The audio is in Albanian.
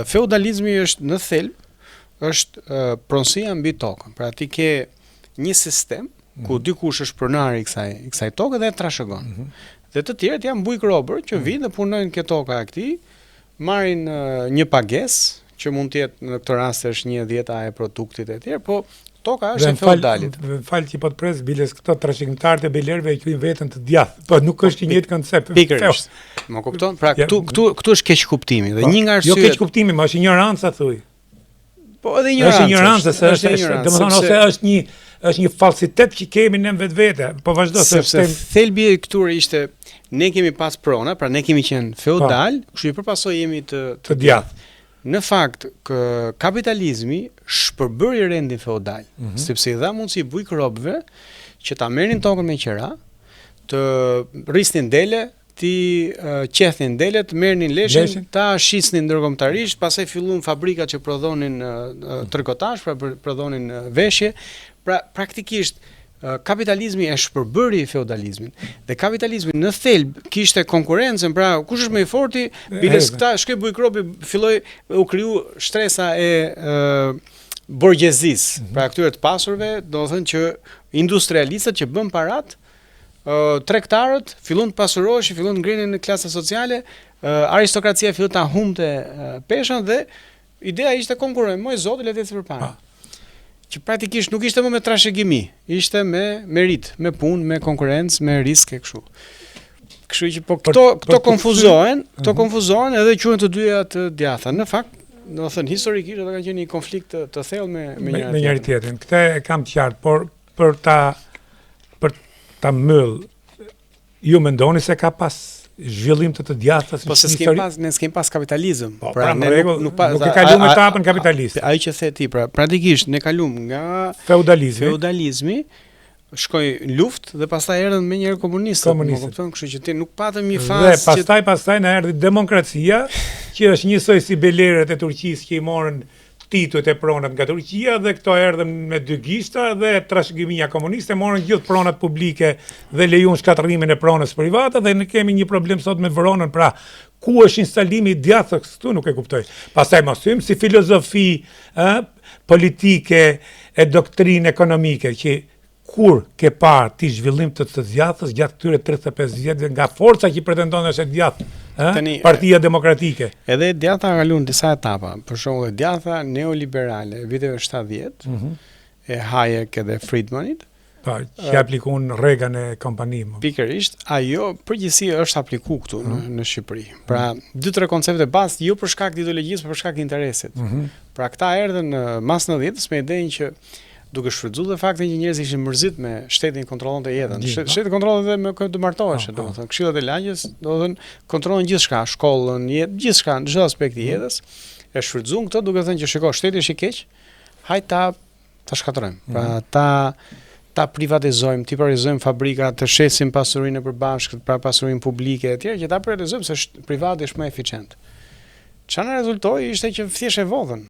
Feudalizmi është në thelb është pronësia mbi tokën. Pra ti ke një sistem ku dikush është pronar i kësaj toke dhe e trashëgon. Dhe të tjerët janë bujk robër që vinë dhe punojnë ke toka e këtij, marrin një pagesë që mund të jetë në këtë rast është 1/10 e produktit e tjerë, po toka është e feudalit. Fal që po të pres biles këto trashëgimtarët e belerëve e quajnë veten të djathtë. Po nuk është i njëjtë koncept. Pikërisht. Më kupton? Pra këtu është keq kuptimi dhe një nga arsyet. Jo keq kuptimi, më është ignoranca thuj. Po edhe ignoranca. Është domethënë ose është një falsitet që kemi në vetvete. Po vazhdo sepse thelbi këtyre ishte ne kemi pas prona, pra ne kemi qenë feudal, kështu që përpasoj jemi të djathtë. Në fakt, kapitalizmi shpërbëri rendin feudal, sepse i dha mundësi bujk robëve që ta merrin tokën me qira, të rrisnin dele, ti qethnin delet, merrnin leshin, ta shisnin ndërkombëtarisht, pastaj filluan fabrikat që prodhonin trikotash, pra prodhonin veshje, pra praktikisht kapitalizmi e shpërbëri feudalizmin dhe kapitalizmi në thelb kishte konkurrencën, pra kush është më i forti, biles këta shkoi bujkrobi, filloi u kriju shtresa e borgjezisë, pra këtyre të pasurve, domethënë që industrialistët që bën parat, tregtarët fillon të pasuroheshin, fillon të ngrinin në klasa sociale, aristokracia fillon ta humbte peshën dhe ideja ishte konkurrojmë, moj zoti le të ecë përpara. Që praktikisht nuk ishte më me trashëgimi, ishte me merit, me punë, me konkurrencë, me risk e kështu. Kështu që po këto konfuzohen, edhe quhen të dyja të djatha. Në fakt, domethënë historikisht ata kanë qenë një konflikt të thellë me njëri tjetrin. Këtë e kam të qartë, por për ta myll, ju mendoni se ka pas zhvillim të djathtas? Po se ne s'kem pas kapitalizëm. Pra nuk e kaluam etapën kapitaliste. Ai që the ti, pra pratikisht ne kalum nga feudalizmi, shkoi luftë dhe pastaj erdhën më njëherë komunistët. Më kupton, kështu që ti nuk patëm një fazë dhe pastaj na erdhi demokracia, që është njësoj si belerët e Turqisë që i morën titujt e pronat nga Turqia dhe këto erdhën me dy gishta dhe trashëgimia komuniste morën gjithë pronat publike dhe lejuan shkatërrimin e pronës private dhe ne kemi një problem sot me Voronën, pra ku është instalimi i djathtës këtu nuk e kuptoj. Pastaj mos thym si filozofi politike e doktrinë ekonomike që kur ke parë ti zhvillim të djathtës gjatë këtyre 35 vjetëve nga forca që pretendon është e djathtë, Partia Demokratike. Edhe djatha ka kaluar disa etapa, për shembull djatha neoliberale viteve 70, e Hayek edhe Friedmanit, që aplikon Reagan e kompani. Pikërisht, ajo përgjithësi është aplikuar këtu në Shqipëri. Pra, 2-3 koncepte bazë jo për shkak të ideologjisë, por për shkak të interesit. Pra, këta erdhën në mas 90-s me idenë që duke shfrytzuar faktin që njerëzit ishin mërzit me shtetin kontrollonte jetën. Shteti kontrollonte me kë të martohesh, domethënë këshillat e lagjes, domethënë kontrollon gjithçka, shkollën, jetë, gjithçka, në çdo aspekt të jetës. E shfrytzuan këtë duke thënë që shiko, shteti është i keq, hajt ta shkatërrojmë. Pra ta privatizojmë, ti privatizojmë fabrika, të shesim pasurinë e përbashkët, pra pasurinë publike e tjerë, që ta privatizojmë se privati është më eficient. Çfarë rezultoi ishte që thjesht e vodhën.